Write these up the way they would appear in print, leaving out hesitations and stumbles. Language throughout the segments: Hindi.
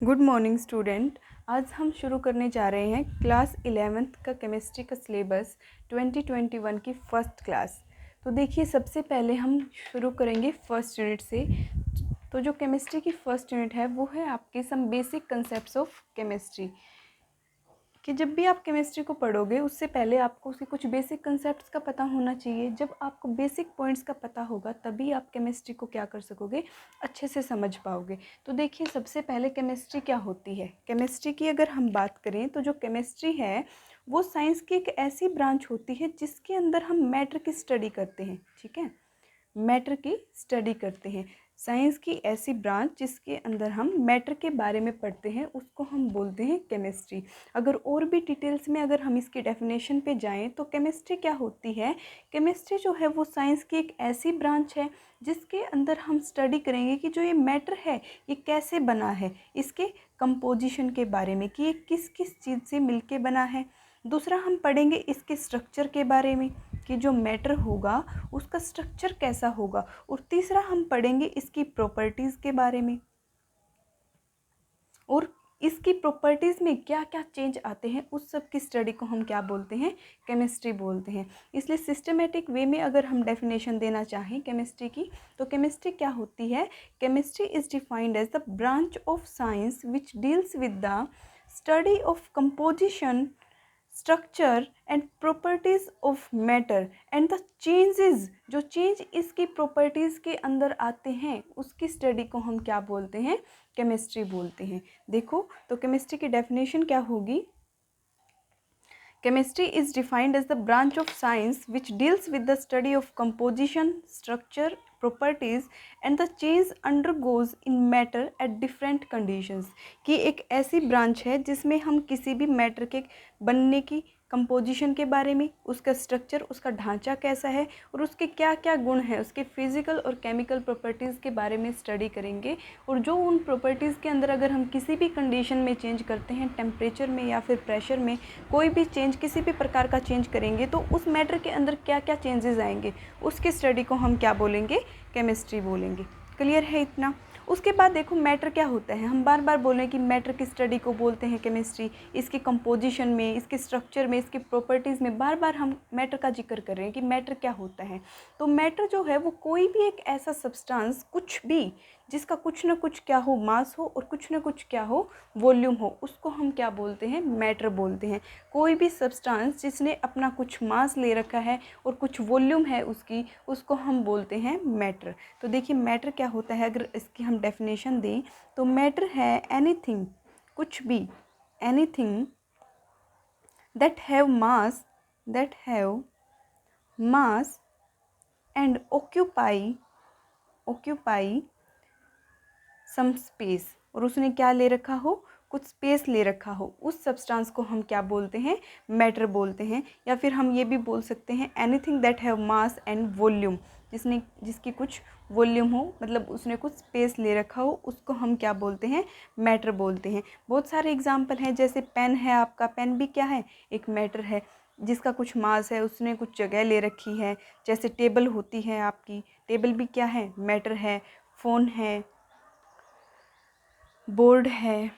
Good morning student. आज हम शुरू करने जा रहे हैं क्लास 11th का केमिस्ट्री का सिलेबस 2021 की फ़र्स्ट क्लास। तो देखिए, सबसे पहले हम शुरू करेंगे फर्स्ट यूनिट से। तो जो केमिस्ट्री की फ़र्स्ट यूनिट है वो है आपके some basic concepts of chemistry. कि जब भी आप केमिस्ट्री को पढ़ोगे उससे पहले आपको उसके कुछ बेसिक कंसेप्ट्स का पता होना चाहिए। जब आपको बेसिक पॉइंट्स का पता होगा तभी आप केमिस्ट्री को क्या कर सकोगे, अच्छे से समझ पाओगे। तो देखिए, सबसे पहले केमिस्ट्री क्या होती है। केमिस्ट्री की अगर हम बात करें तो जो केमिस्ट्री है वो साइंस की एक ऐसी ब्रांच होती है जिसके अंदर हम मैटर की स्टडी करते हैं। ठीक है, मैटर की स्टडी करते हैं। साइंस की ऐसी ब्रांच जिसके अंदर हम मैटर के बारे में पढ़ते हैं उसको हम बोलते हैं केमिस्ट्री। अगर और भी डिटेल्स में अगर हम इसकी डेफिनेशन पे जाएं तो केमिस्ट्री क्या होती है। केमिस्ट्री जो है वो साइंस की एक ऐसी ब्रांच है जिसके अंदर हम स्टडी करेंगे कि जो ये मैटर है ये कैसे बना है, इसके कंपोजिशन के बारे में कि ये किस किस चीज़ से मिलके बना है। दूसरा हम पढ़ेंगे इसके स्ट्रक्चर के बारे में कि जो मैटर होगा उसका स्ट्रक्चर कैसा होगा। और तीसरा हम पढ़ेंगे इसकी प्रॉपर्टीज़ के बारे में और इसकी प्रॉपर्टीज़ में क्या क्या चेंज आते हैं, उस सब की स्टडी को हम क्या बोलते हैं, केमिस्ट्री बोलते हैं। इसलिए सिस्टमेटिक वे में अगर हम डेफिनेशन देना चाहें केमिस्ट्री की तो केमिस्ट्री क्या होती है। Chemistry is defined as the branch of science which deals with the study of composition, structure and properties of matter and the changes, जो चेंज इसकी प्रॉपर्टीज़ के अंदर आते हैं उसकी स्टडी को हम क्या बोलते हैं, केमिस्ट्री बोलते हैं। देखो, तो केमिस्ट्री की डेफिनेशन क्या होगी। Chemistry is defined as the branch of science which deals with the study of composition, structure, properties and the change undergoes in matter at different conditions। कि एक ऐसी ब्रांच है जिसमें हम किसी भी मैटर के बनने की कंपोजिशन के बारे में, उसका स्ट्रक्चर, उसका ढांचा कैसा है और उसके क्या क्या गुण हैं, उसके फिजिकल और केमिकल प्रॉपर्टीज़ के बारे में स्टडी करेंगे। और जो उन प्रॉपर्टीज़ के अंदर अगर हम किसी भी कंडीशन में चेंज करते हैं, टेम्परेचर में या फिर प्रेशर में, कोई भी चेंज, किसी भी प्रकार का चेंज करेंगे तो उस मैटर के अंदर क्या क्या चेंजेस आएंगे, उसकी स्टडी को हम क्या बोलेंगे, केमिस्ट्री बोलेंगे। क्लियर है इतना। उसके बाद देखो, मैटर क्या होता है। हम बार बार बोल रहे हैं कि मैटर की स्टडी को बोलते हैं केमिस्ट्री। इसके कंपोजिशन में, इसके स्ट्रक्चर में, इसकी प्रॉपर्टीज़ में बार बार हम मैटर का जिक्र कर रहे हैं कि मैटर क्या होता है। तो मैटर जो है वो कोई भी एक ऐसा सब्सटेंस, कुछ भी जिसका कुछ ना कुछ क्या हो, मास हो और कुछ ना कुछ क्या हो, वॉल्यूम हो, उसको हम क्या बोलते हैं, मैटर बोलते हैं। कोई भी सब्सटेंस जिसने अपना कुछ मास ले रखा है और कुछ वॉल्यूम है उसकी, उसको हम बोलते हैं मैटर। तो देखिए, मैटर क्या होता है, अगर इसकी हम डेफिनेशन दें तो मैटर है एनीथिंग, कुछ भी, anything that have mass, that have mass and occupy some space, और उसने क्या ले रखा हो, कुछ स्पेस ले रखा हो, उस सब्सटेंस को हम क्या बोलते हैं, मैटर बोलते हैं। या फिर हम ये भी बोल सकते हैं anything that have mass and volume, जिसकी कुछ वॉल्यूम हो, मतलब उसने कुछ स्पेस ले रखा हो, उसको हम क्या बोलते हैं, मैटर बोलते हैं। बहुत सारे एग्जाम्पल हैं, जैसे पेन है आपका, पेन भी क्या है, एक मैटर है जिसका कुछ मास है, उसने कुछ जगह ले रखी है। जैसे टेबल होती है आपकी, टेबल भी क्या है, मैटर है। फ़ोन है, बोर्ड है,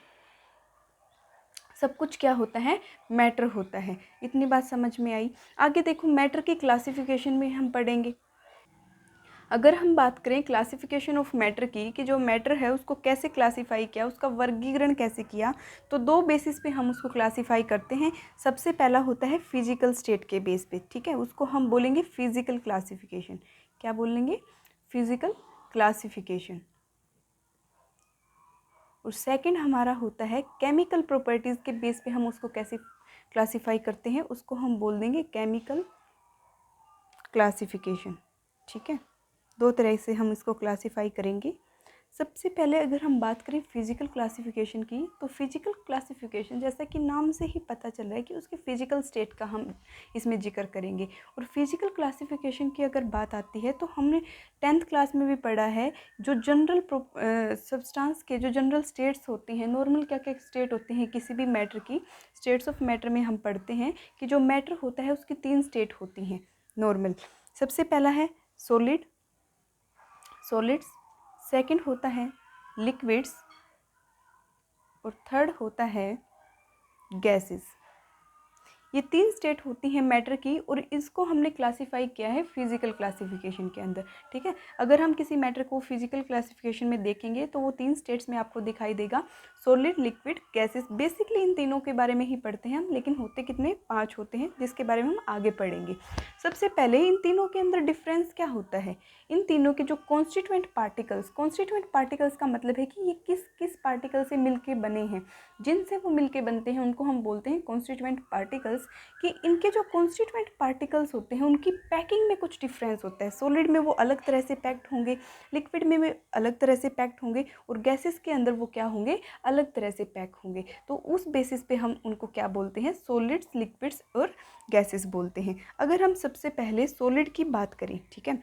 सब कुछ क्या होता है, मैटर होता है। इतनी बात समझ में आई। आगे देखो, मैटर की क्लासिफिकेशन में हम पढ़ेंगे। अगर हम बात करें क्लासिफिकेशन ऑफ मैटर की, कि जो मैटर है उसको कैसे क्लासीफाई किया, उसका वर्गीकरण कैसे किया, तो दो बेसिस पे हम उसको क्लासीफाई करते हैं। सबसे पहला होता है फिजिकल स्टेट के बेस पे, ठीक है, उसको हम बोलेंगे फिजिकल क्लासिफिकेशन। क्या बोलेंगे, फिजिकल क्लासिफिकेशन। और सेकंड हमारा होता है केमिकल प्रॉपर्टीज़ के बेस पे हम उसको कैसे क्लासीफाई करते हैं, उसको हम बोल देंगे केमिकल क्लासिफिकेशन। ठीक है, दो तरह से हम इसको क्लासीफाई करेंगे। सबसे पहले अगर हम बात करें फिजिकल क्लासिफिकेशन की, तो फिजिकल क्लासिफिकेशन जैसा कि नाम से ही पता चल रहा है कि उसके फिजिकल स्टेट का हम इसमें जिक्र करेंगे। और फिजिकल क्लासिफिकेशन की अगर बात आती है तो हमने 10th क्लास में भी पढ़ा है, जो जनरल सब्सटेंस के जो जनरल स्टेट्स होती हैं, नॉर्मल क्या क्या स्टेट होती हैं किसी भी मैटर की, स्टेट्स ऑफ मैटर में हम पढ़ते हैं कि जो मैटर होता है उसकी 3 स्टेट होती हैं नॉर्मल। सबसे पहला है सॉलिड्स, सेकंड होता है लिक्विड्स और थर्ड होता है गैसेस। ये 3 स्टेट होती हैं मैटर की और इसको हमने क्लासीफाई किया है फिजिकल क्लासिफिकेशन के अंदर, ठीक है। अगर हम किसी मैटर को फिजिकल क्लासिफिकेशन में देखेंगे तो वो 3 स्टेट्स में आपको दिखाई देगा, सॉलिड, लिक्विड, गैसेस। बेसिकली इन तीनों के बारे में ही पढ़ते हैं हम, लेकिन होते कितने 5 होते हैं, जिसके बारे में हम आगे पढ़ेंगे। सबसे पहले इन तीनों के अंदर डिफरेंस क्या होता है। इन तीनों के जो कॉन्स्टिट्यूएंट पार्टिकल्स का मतलब है कि ये किस किस पार्टिकल से मिलके बने हैं, जिनसे वो मिलके बनते हैं उनको हम बोलते हैं कॉन्स्टिट्यूएंट पार्टिकल्स। कि इनके जो कॉन्स्टिट्यूएंट पार्टिकल्स होते हैं उनकी पैकिंग में कुछ डिफरेंस होता है। सॉलिड में वो अलग तरह से पैक्ड होंगे, लिक्विड में भी अलग तरह से पैक्ड होंगे, और गैसेस के अंदर वो क्या होंगे, अलग तरह से पैक होंगे। तो उस बेसिस पे हम उनको क्या बोलते हैं, सॉलिड्स, लिक्विड्स और गैसेस बोलते हैं। अगर हम सबसे पहले सॉलिड की बात करें, ठीक है,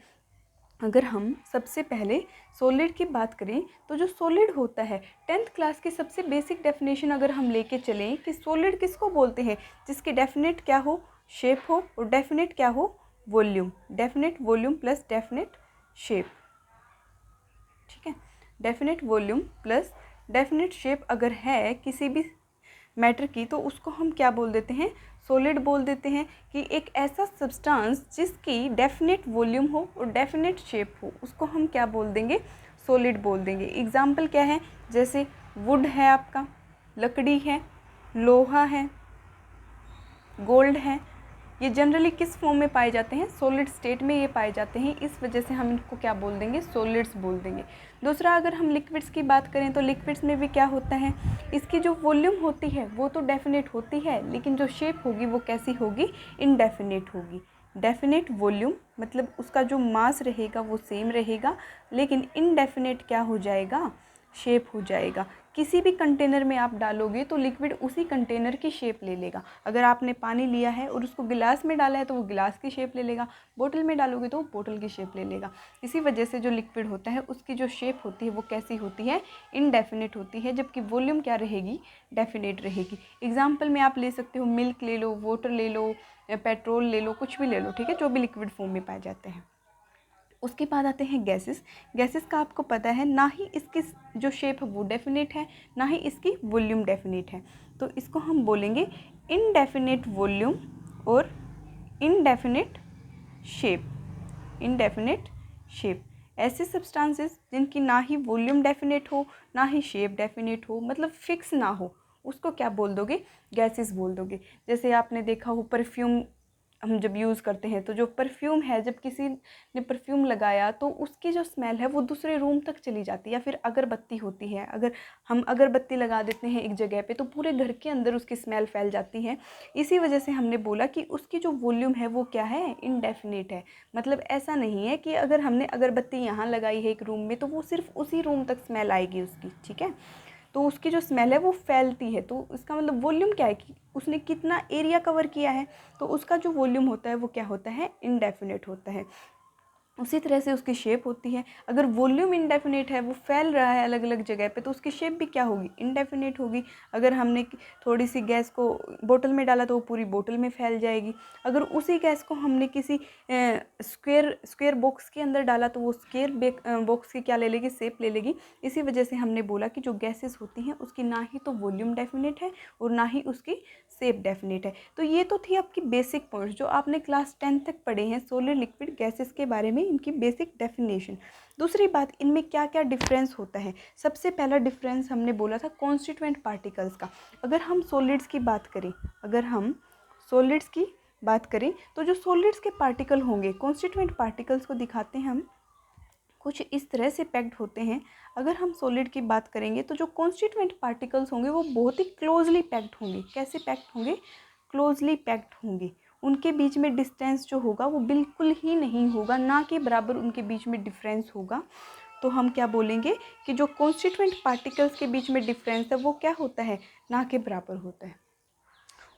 अगर हम सबसे पहले सॉलिड की बात करें तो जो सॉलिड होता है 10th क्लास की सबसे बेसिक डेफिनेशन अगर हम लेके चलें कि सॉलिड किसको बोलते हैं, जिसकी डेफिनेट क्या हो, शेप हो, और डेफिनेट क्या हो, volume. Definite volume plus definite shape, ठीक है। Definite volume plus definite shape अगर है किसी भी मैटर की तो उसको हम क्या बोल देते हैं, सॉलिड बोल देते हैं। कि एक ऐसा सब्सटेंस जिसकी डेफिनेट वॉल्यूम हो और डेफिनेट शेप हो, उसको हम क्या बोल देंगे, सॉलिड बोल देंगे। एग्जाम्पल क्या है, जैसे वुड है आपका, लकड़ी है, लोहा है, गोल्ड है, ये जनरली किस फॉर्म में पाए जाते हैं, सॉलिड स्टेट में ये पाए जाते हैं। इस वजह से हम इनको क्या बोल देंगे, सॉलिड्स बोल देंगे। दूसरा, अगर हम लिक्विड्स की बात करें तो लिक्विड्स में भी क्या होता है, इसकी जो वॉल्यूम होती है वो तो डेफिनेट होती है, लेकिन जो शेप होगी वो कैसी होगी, इनडेफिनेट होगी। डेफिनेट वॉल्यूम मतलब उसका जो मास रहेगा वो सेम रहेगा, लेकिन इनडेफिनेट क्या हो जाएगा, शेप हो जाएगा। किसी भी कंटेनर में आप डालोगे तो लिक्विड उसी कंटेनर की शेप ले लेगा। अगर आपने पानी लिया है और उसको गिलास में डाला है तो वो गिलास की शेप ले लेगा, बोतल में डालोगे तो वो बोतल की शेप ले लेगा। इसी वजह से जो लिक्विड होता है उसकी जो शेप होती है वो कैसी होती है, इनडेफिनेट होती है, जबकि वॉल्यूम क्या रहेगी, डेफिनेट रहेगी। एग्जाम्पल में आप ले सकते हो, मिल्क ले लो, वाटर ले लो, पेट्रोल ले लो, कुछ भी ले लो, ठीक है, जो भी लिक्विड फॉर्म में पाए जाते हैं। उसके बाद आते हैं गैसेस। गैसेस का आपको पता है ना ही इसकी जो शेप है वो डेफिनेट है, ना ही इसकी वॉल्यूम डेफिनेट है। तो इसको हम बोलेंगे इनडेफिनेट वॉल्यूम और इनडेफिनेट शेप। इनडेफिनेट शेप ऐसे सब्सटेंसेस जिनकी ना ही वॉल्यूम डेफिनेट हो, ना ही शेप डेफिनेट हो, मतलब फिक्स ना हो, उसको क्या बोल दोगे, गैसेस बोल दोगे। जैसे आपने देखा हो परफ्यूम हम जब यूज़ करते हैं तो जो परफ्यूम है, जब किसी ने परफ्यूम लगाया तो उसकी जो स्मेल है वो दूसरे रूम तक चली जाती है। या फिर अगरबत्ती होती है, अगर हम अगरबत्ती लगा देते हैं एक जगह पे तो पूरे घर के अंदर उसकी स्मेल फैल जाती है। इसी वजह से हमने बोला कि उसकी जो वॉल्यूम है वो क्या है, इनडेफिनेट है। मतलब ऐसा नहीं है कि अगर हमने अगरबत्ती यहाँ लगाई है एक रूम में तो वो सिर्फ उसी रूम तक स्मेल आएगी उसकी, ठीक है, तो उसकी जो स्मेल है वो फैलती है। तो इसका मतलब वॉल्यूम क्या है कि उसने कितना एरिया कवर किया है, तो उसका जो वॉल्यूम होता है वो क्या होता है, इनडेफिनेट होता है। उसी तरह से उसकी शेप होती है। अगर वॉल्यूम इनडेफिनेट है, वो फैल रहा है अलग अलग जगह पे, तो उसकी शेप भी क्या होगी, इनडेफिनेट होगी। अगर हमने थोड़ी सी गैस को बोतल में डाला तो वो पूरी बोतल में फैल जाएगी। अगर उसी गैस को हमने किसी स्क्वायर बॉक्स के अंदर डाला तो वो स्क्वायर बॉक्स की क्या ले लेगी, शेप ले लेगी। इसी वजह से हमने बोला कि जो गैसेस होती हैं उसकी ना ही तो वॉल्यूम डेफिनेट है और ना ही उसकी शेप डेफिनेट है। तो ये तो थी आपकी बेसिक पॉइंट्स जो आपने क्लास 10 तक पढ़े हैं सॉलिड, लिक्विड, गैसेस के बारे में, इनकी बेसिक डेफिनेशन। दूसरी बात, इनमें क्या क्या डिफरेंस होता है। सबसे पहला डिफरेंस हमने बोला था कॉन्स्टिट्यूएंट पार्टिकल्स का। अगर हम सॉलिड्स की बात करें, अगर हम सॉलिड्स की बात करें तो जो सॉलिड्स के पार्टिकल होंगे, कॉन्स्टिट्यूएंट पार्टिकल्स को दिखाते हैं हम, कुछ इस तरह से पैक्ड होते हैं। अगर हम सॉलिड की बात करेंगे तो जो कॉन्स्टिट्यूएंट पार्टिकल्स होंगे वो बहुत ही क्लोजली पैक्ड होंगे। कैसे पैक्ड होंगे, क्लोजली पैक्ड होंगे। उनके बीच में डिस्टेंस जो होगा वो बिल्कुल ही नहीं होगा, ना के बराबर उनके बीच में डिफरेंस होगा। तो हम क्या बोलेंगे कि जो कॉन्स्टिट्यूएंट पार्टिकल्स के बीच में डिफरेंस है वो क्या होता है, ना के बराबर होता है।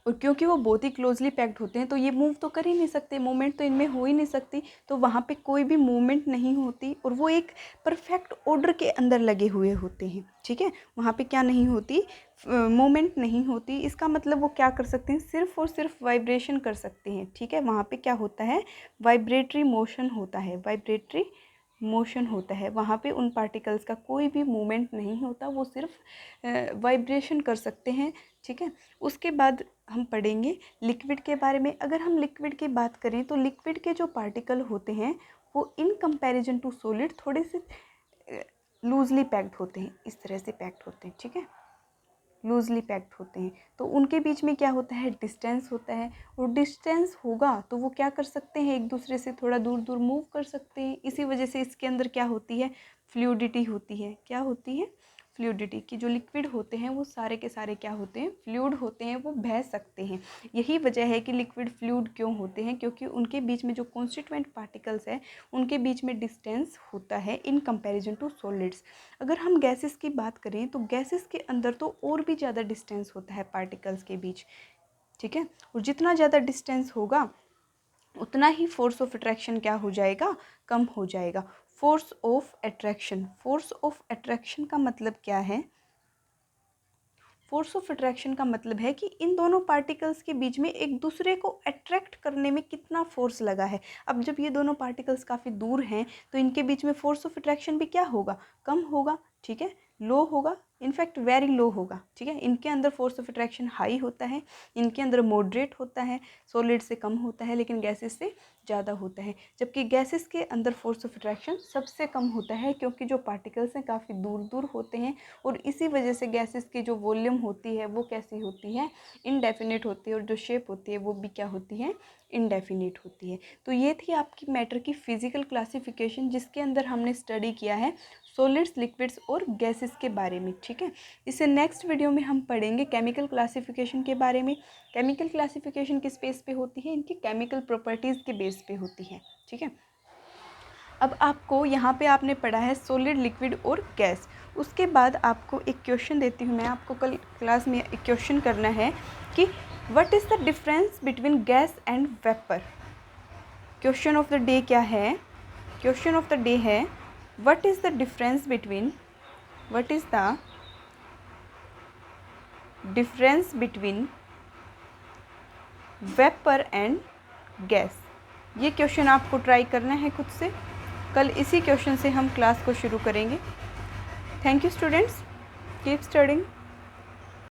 और क्योंकि वो बहुत ही क्लोजली पैक्ड होते हैं तो ये मूव तो कर ही नहीं सकते, मूवमेंट तो इनमें हो ही नहीं सकती, तो वहाँ पे कोई भी मूवमेंट नहीं होती और वो एक परफेक्ट ऑर्डर के अंदर लगे हुए होते हैं, ठीक है। वहाँ पे क्या नहीं होती, मूवमेंट नहीं होती। इसका मतलब वो क्या कर सकते हैं, सिर्फ और सिर्फ वाइब्रेशन कर सकते हैं, ठीक है। वहाँ पे क्या होता है, वाइब्रेटरी मोशन होता है, वाइब्रेटरी मोशन होता है, वहाँ पे उन पार्टिकल्स का कोई भी मूवमेंट नहीं होता, वो सिर्फ वाइब्रेशन कर सकते हैं, ठीक है। उसके बाद हम पढ़ेंगे लिक्विड के बारे में। अगर हम लिक्विड की बात करें तो लिक्विड के जो पार्टिकल होते हैं वो इन कंपैरिजन टू सॉलिड थोड़े से लूजली पैक्ड होते हैं, इस तरह से पैक्ड होते हैं, ठीक है, लूजली पैक्ड होते हैं। तो उनके बीच में क्या होता है, डिस्टेंस होता है, और डिस्टेंस होगा तो वो क्या कर सकते हैं, एक दूसरे से थोड़ा दूर दूर मूव कर सकते हैं। इसी वजह से इसके अंदर क्या होती है, फ्लूइडिटी होती है। क्या होती है, फ्लूइडिटी। कि जो लिक्विड होते हैं वो सारे के सारे क्या होते हैं, फ्लूइड होते हैं, वो बह सकते हैं। यही वजह है कि लिक्विड फ्लूइड क्यों होते हैं, क्योंकि उनके बीच में जो कॉन्स्टिट्यूएंट पार्टिकल्स है उनके बीच में डिस्टेंस होता है इन कंपैरिजन टू सॉलिड्स। अगर हम गैसेस की बात करें तो गैसेस के अंदर तो और भी ज़्यादा डिस्टेंस होता है पार्टिकल्स के बीच, ठीक है। और जितना ज़्यादा डिस्टेंस होगा उतना ही फोर्स ऑफ अट्रैक्शन क्या हो जाएगा, कम हो जाएगा। Force of attraction, force of attraction का मतलब क्या है, फोर्स ऑफ अट्रैक्शन का मतलब है कि इन दोनों पार्टिकल्स के बीच में एक दूसरे को अट्रैक्ट करने में कितना फोर्स लगा है। अब जब ये दोनों पार्टिकल्स काफ़ी दूर हैं तो इनके बीच में फोर्स ऑफ अट्रैक्शन भी क्या होगा, कम होगा, ठीक है, लो होगा, इनफैक्ट वेरी लो होगा, ठीक है। इनके अंदर फोर्स ऑफ अट्रैक्शन हाई होता है, इनके अंदर मॉडरेट होता है, सॉलिड से कम होता है, लेकिन गैसेस से ज़्यादा होता है। जबकि गैसेस के अंदर फोर्स ऑफ अट्रैक्शन सबसे कम होता है, क्योंकि जो पार्टिकल्स हैं काफ़ी दूर दूर होते हैं, और इसी वजह से गैसेस की जो वॉल्यूम होती है वो कैसी होती है, इनडेफिनिट होती है, और जो शेप होती है वो भी क्या होती है, इनडेफिनिट होती है। तो ये थी आपकी मैटर की फिजिकल क्लासिफिकेशन, जिसके अंदर हमने स्टडी किया है सॉलिड्स, लिक्विड्स और गैसेस के बारे में, ठीक है। इससे नेक्स्ट वीडियो में हम पढ़ेंगे केमिकल क्लासिफिकेशन के बारे में। केमिकल क्लासिफिकेशन किस बेस पे होती है, इनकी केमिकल प्रॉपर्टीज़ के बेस पे होती है, ठीक है। अब आपको यहाँ पे आपने पढ़ा है सॉलिड, लिक्विड और गैस। उसके बाद आपको एक क्वेश्चन देती हूँ मैं, आपको कल क्लास में एक क्वेश्चन करना है कि what is the difference between gas and vapour. Question of the day क्या है, क्वेश्चन ऑफ द डे है what is the difference between, what is the difference between vapour and gas. ये क्वेश्चन आपको ट्राई करना है खुद से। कल इसी क्वेश्चन से हम क्लास को शुरू करेंगे। Thank you students, keep studying.